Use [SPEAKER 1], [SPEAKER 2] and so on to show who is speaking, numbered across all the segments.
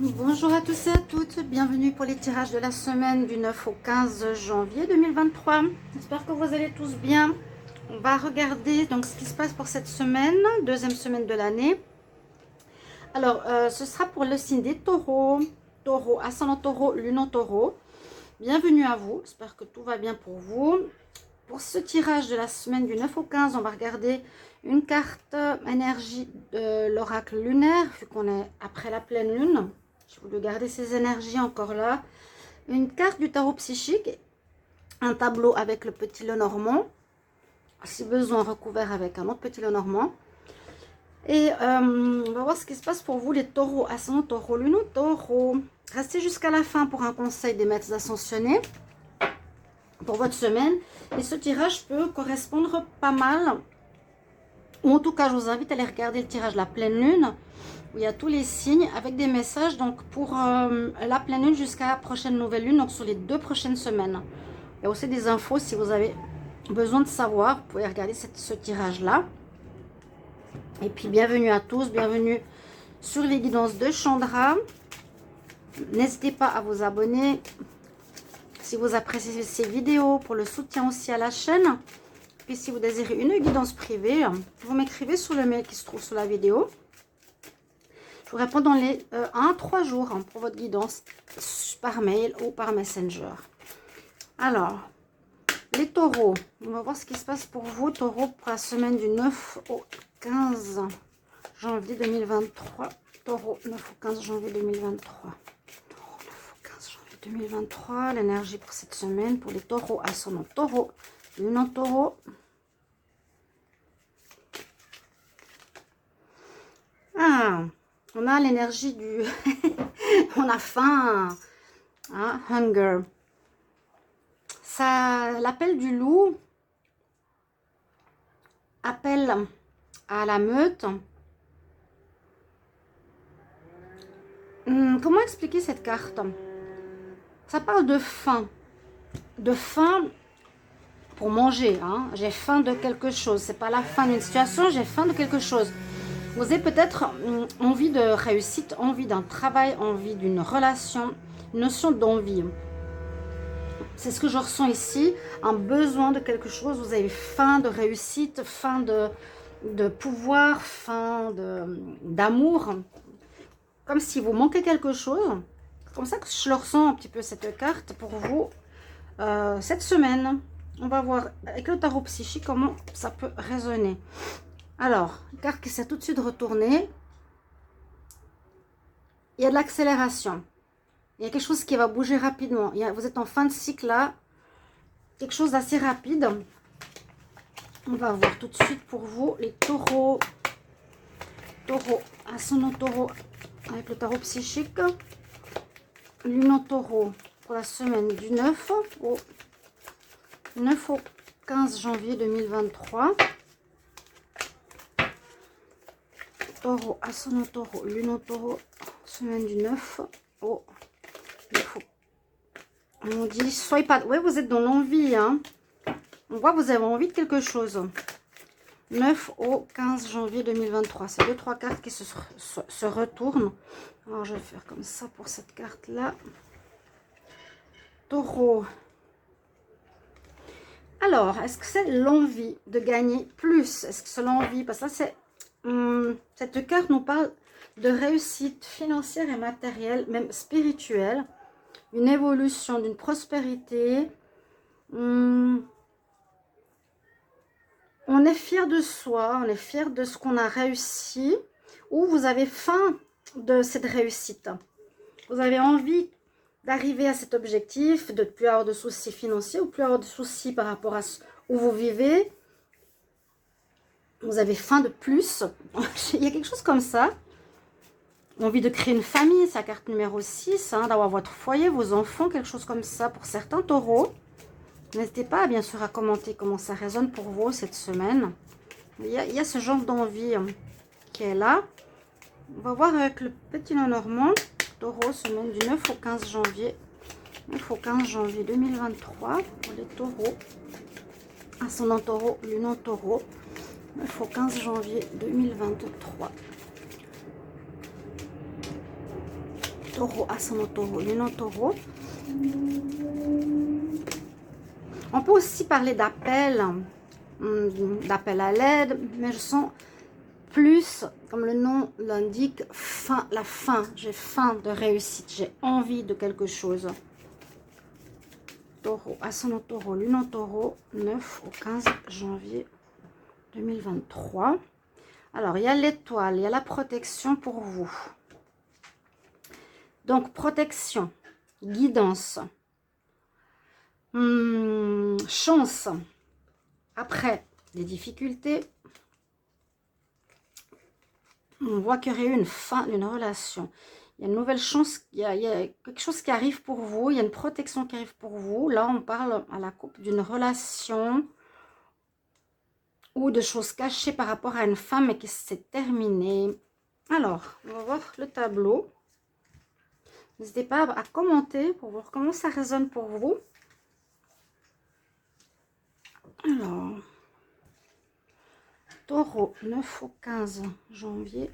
[SPEAKER 1] Bonjour à tous et à toutes, bienvenue pour les tirages de la semaine du 9 au 15 janvier 2023. J'espère que vous allez tous bien. On va regarder donc ce qui se passe pour cette semaine, deuxième semaine de l'année. Alors, ce sera pour le signe des taureaux, taureau, ascendant taureau, lune en taureau. Bienvenue à vous, j'espère que tout va bien pour vous. Pour ce tirage de la semaine du 9 au 15, on va regarder une carte énergie de l'oracle lunaire, vu qu'on est après la pleine lune. Je voulais garder ces énergies encore là. Une carte du tarot psychique, un tableau avec le petit Lenormand, si besoin recouvert avec un autre petit Lenormand. Et on va voir ce qui se passe pour vous les taureaux, ascendant taureau, lune taureau. Restez jusqu'à la fin pour un conseil des maîtres ascensionnés pour votre semaine. Et ce tirage peut correspondre pas mal, ou en tout cas je vous invite à aller regarder le tirage de la pleine lune, où il y a tous les signes avec des messages donc pour la pleine lune jusqu'à la prochaine nouvelle lune, donc sur les 2 prochaines semaines. Il y a aussi des infos si vous avez besoin de savoir, vous pouvez regarder ce tirage là. Et puis bienvenue à tous, bienvenue sur les guidances de Chandra. N'hésitez pas à vous abonner si vous appréciez ces vidéos, pour le soutien aussi à la chaîne. Puis si vous désirez une guidance privée, vous m'écrivez sur le mail qui se trouve sous la vidéo. Je vous réponds dans les 1 à 3 jours pour votre guidance par mail ou par Messenger. Alors, les taureaux, on va voir ce qui se passe pour vous, taureaux, pour la semaine du 9 au 15 janvier 2023. Taureau, 9 au 15 janvier 2023. Taureau, 9 au 15 janvier 2023. L'énergie pour cette semaine, pour les taureaux, ascendant taureau, lune en taureau. Ah, on a l'énergie du... on a faim, hein, hunger. Ça, l'appel du loup, appelle à la meute. Comment expliquer cette carte? Ça parle de faim pour manger. Hein. J'ai faim de quelque chose. C'est pas la fin d'une situation, j'ai faim de quelque chose. Vous avez peut-être envie de réussite, envie d'un travail, envie d'une relation, une notion d'envie. C'est ce que je ressens ici, un besoin de quelque chose. Vous avez faim de réussite, faim de pouvoir, faim d'amour. Comme si vous manquez quelque chose. C'est comme ça que je le ressens un petit peu, cette carte pour vous. Cette semaine, on va voir avec le tarot psychique comment ça peut résonner. Alors, carte qui s'est tout de suite retournée. Il y a de l'accélération. Il y a quelque chose qui va bouger rapidement. Vous êtes en fin de cycle là. Quelque chose d'assez rapide. On va voir tout de suite pour vous les taureaux. Taureau, ascendant taureau avec le tarot psychique. Lune en taureau pour la semaine du 9 au 15 janvier 2023. Taureau, ascendant taureau, lune en taureau, semaine du 9 au... On dit, soyez pas... Oui, vous êtes dans l'envie, hein. On voit que vous avez envie de quelque chose. 9 au 15 janvier 2023. C'est 2-3 cartes qui se retournent. Alors, je vais faire comme ça pour cette carte-là. Taureau. Alors, est-ce que c'est l'envie de gagner plus? Est-ce que c'est l'envie? Parce que là, c'est... cette carte nous parle de réussite financière et matérielle, même spirituelle. Une évolution, d'une prospérité. On est fier de soi, on est fier de ce qu'on a réussi. Ou vous avez faim de cette réussite. Vous avez envie d'arriver à cet objectif, de ne plus avoir de soucis financiers ou plus avoir de soucis par rapport à où vous vivez. Vous avez faim de plus. Il y a quelque chose comme ça. Envie de créer une famille, c'est la carte numéro 6, hein, d'avoir votre foyer, vos enfants, quelque chose comme ça pour certains taureaux. N'hésitez pas, bien sûr, à commenter comment ça résonne pour vous cette semaine. Il y a ce genre d'envie qui est là. On va voir avec le petit Lenormand. Taureau, semaine du 9 au 15 janvier. 9 au 15 janvier 2023 pour les taureaux. Ascendant taureau, lune en taureau. 9 au 15 janvier 2023. Taureau, ascendant taureau, lune en taureau. On peut aussi parler d'appel à l'aide, mais je sens plus, comme le nom l'indique, la fin. J'ai faim de réussite, j'ai envie de quelque chose. Taureau, ascendant taureau, lune en taureau, 9 au 15 janvier 2023. Alors, il y a l'étoile, il y a la protection pour vous. Donc, protection, guidance, chance. Après, les difficultés. On voit qu'il y aurait eu une fin d'une relation. Il y a une nouvelle chance, il y a quelque chose qui arrive pour vous. Il y a une protection qui arrive pour vous. Là, on parle à la coupe d'une relation ou de choses cachées par rapport à une femme et qui s'est terminée. Alors, on va voir le tableau. N'hésitez pas à commenter pour voir comment ça résonne pour vous. Alors, Taureau, 9 au 15 janvier.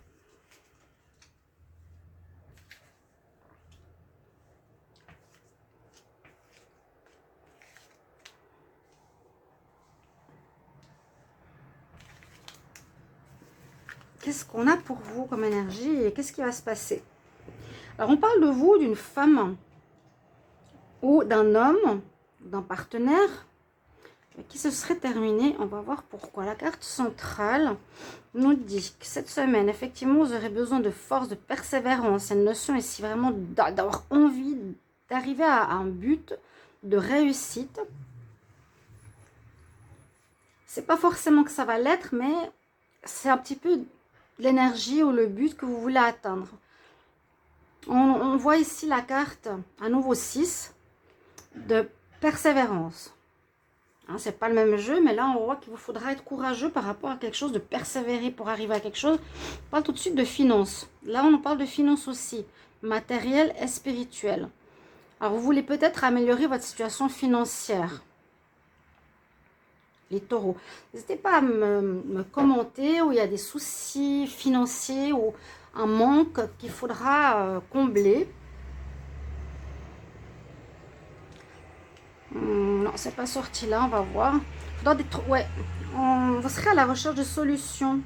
[SPEAKER 1] Qu'est-ce qu'on a pour vous comme énergie et qu'est-ce qui va se passer? Alors, on parle de vous, d'une femme ou d'un homme, d'un partenaire qui se serait terminé. On va voir pourquoi. La carte centrale nous dit que cette semaine, effectivement, vous aurez besoin de force, de persévérance. C'est une notion ici vraiment d'avoir envie d'arriver à un but de réussite. C'est pas forcément que ça va l'être, mais c'est un petit peu l'énergie ou le but que vous voulez atteindre. On voit ici la carte, à nouveau 6, de persévérance. Hein, c'est pas le même jeu, mais là, on voit qu'il vous faudra être courageux par rapport à quelque chose, de persévérer pour arriver à quelque chose. On parle tout de suite de finances. Là, on parle de finances aussi, matériel et spirituel. Alors, vous voulez peut-être améliorer votre situation financière. Les taureaux. N'hésitez pas à me commenter où il y a des soucis financiers ou un manque qu'il faudra combler. Non, c'est pas sorti là, on va voir. Ouais, vous serez à la recherche de solutions.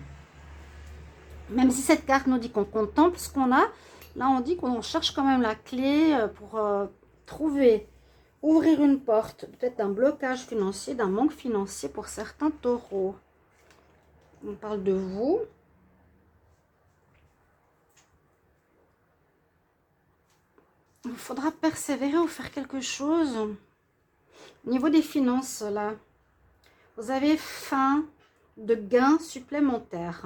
[SPEAKER 1] Même si cette carte nous dit qu'on contemple ce qu'on a, là on dit qu'on cherche quand même la clé pour trouver, ouvrir une porte, peut-être d'un blocage financier, d'un manque financier pour certains taureaux. On parle de vous. Il faudra persévérer ou faire quelque chose. Au niveau des finances, là, vous avez faim de gains supplémentaires.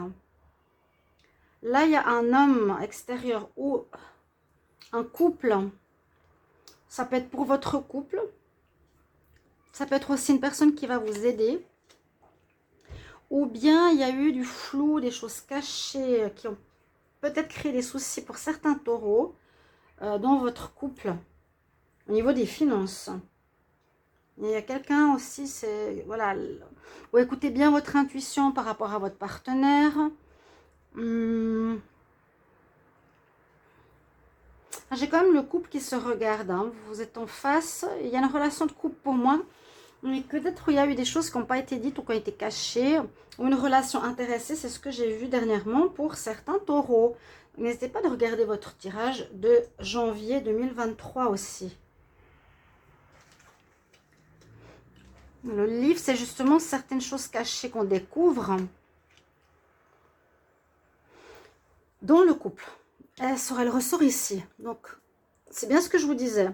[SPEAKER 1] Là, il y a un homme extérieur ou un couple. Ça peut être pour votre couple. Ça peut être aussi une personne qui va vous aider. Ou bien, il y a eu du flou, des choses cachées qui ont peut-être créé des soucis pour certains taureaux dans votre couple. Au niveau des finances. Il y a quelqu'un aussi, c'est... Voilà. Ou écoutez bien votre intuition par rapport à votre partenaire. J'ai quand même le couple qui se regarde. Hein. Vous êtes en face. Il y a une relation de couple pour moi. Mais peut-être il y a eu des choses qui n'ont pas été dites ou qui ont été cachées. Ou une relation intéressée. C'est ce que j'ai vu dernièrement pour certains taureaux. N'hésitez pas de regarder votre tirage de janvier 2023 aussi. Le livre, c'est justement certaines choses cachées qu'on découvre dans le couple. Elle ressort ici. Donc, c'est bien ce que je vous disais.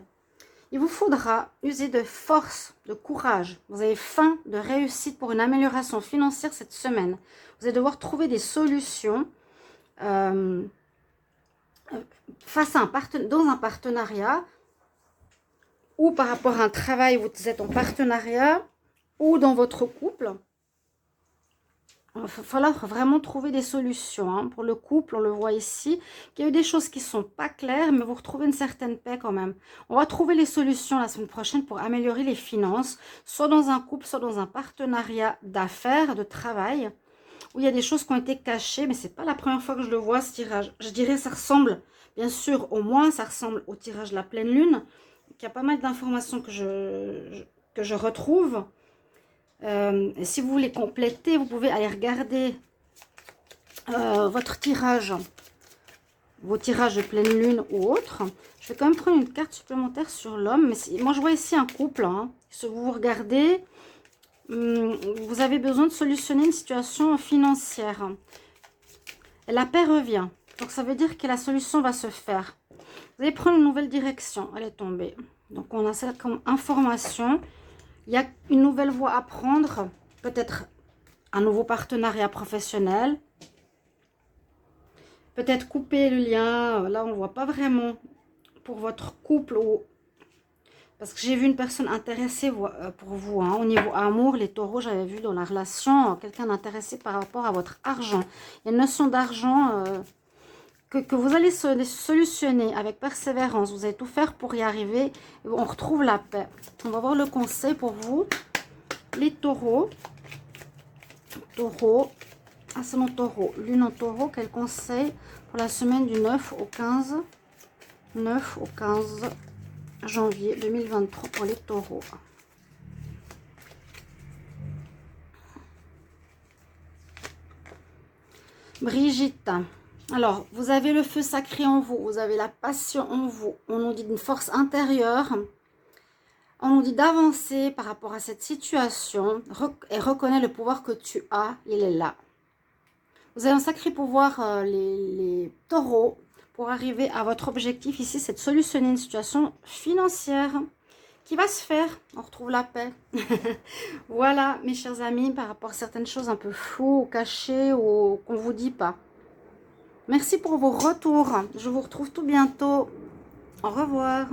[SPEAKER 1] Il vous faudra user de force, de courage. Vous avez faim de réussite pour une amélioration financière cette semaine. Vous allez devoir trouver des solutions face à dans un partenariat ou par rapport à un travail, vous êtes en partenariat ou dans votre couple. Il va falloir vraiment trouver des solutions. Hein. Pour le couple, on le voit ici, qu'il y a eu des choses qui ne sont pas claires, mais vous retrouvez une certaine paix quand même. On va trouver les solutions la semaine prochaine pour améliorer les finances, soit dans un couple, soit dans un partenariat d'affaires, de travail, où il y a des choses qui ont été cachées, mais ce n'est pas la première fois que je le vois, ce tirage. Je dirais que ça ressemble. Bien sûr, au moins, ça ressemble au tirage de la pleine lune. Il y a pas mal d'informations que je retrouve. Et si vous voulez compléter, vous pouvez aller regarder votre tirage, vos tirages de pleine lune ou autres. Je vais quand même prendre une carte supplémentaire sur l'homme. Mais moi, je vois ici un couple. Hein. Si vous regardez, vous avez besoin de solutionner une situation financière. Et la paix revient. Donc, ça veut dire que la solution va se faire. Vous allez prendre une nouvelle direction. Elle est tombée. Donc, on a ça comme information. Il y a une nouvelle voie à prendre. Peut-être un nouveau partenariat professionnel. Peut-être couper le lien. Là, on ne voit pas vraiment pour votre couple. Parce que j'ai vu une personne intéressée pour vous. Hein. Au niveau amour, les taureaux, j'avais vu dans la relation quelqu'un d'intéressé par rapport à votre argent. Il y a une notion d'argent que vous allez solutionner avec persévérance. Vous allez tout faire pour y arriver. On retrouve la paix. On va voir le conseil pour vous. Les taureaux. Taureau. Ascendant taureau. Lune en taureau. Quel conseil pour la semaine du 9 au 15 janvier 2023 pour les taureaux. Brigitte. Alors, vous avez le feu sacré en vous. Vous avez la passion en vous. On nous dit d'une force intérieure. On nous dit d'avancer par rapport à cette situation et reconnaître le pouvoir que tu as. Il est là. Vous avez un sacré pouvoir, les taureaux, pour arriver à votre objectif ici, c'est de solutionner une situation financière qui va se faire. On retrouve la paix. Voilà, mes chers amis, par rapport à certaines choses un peu floues, cachées ou qu'on ne vous dit pas. Merci pour vos retours. Je vous retrouve tout bientôt. Au revoir.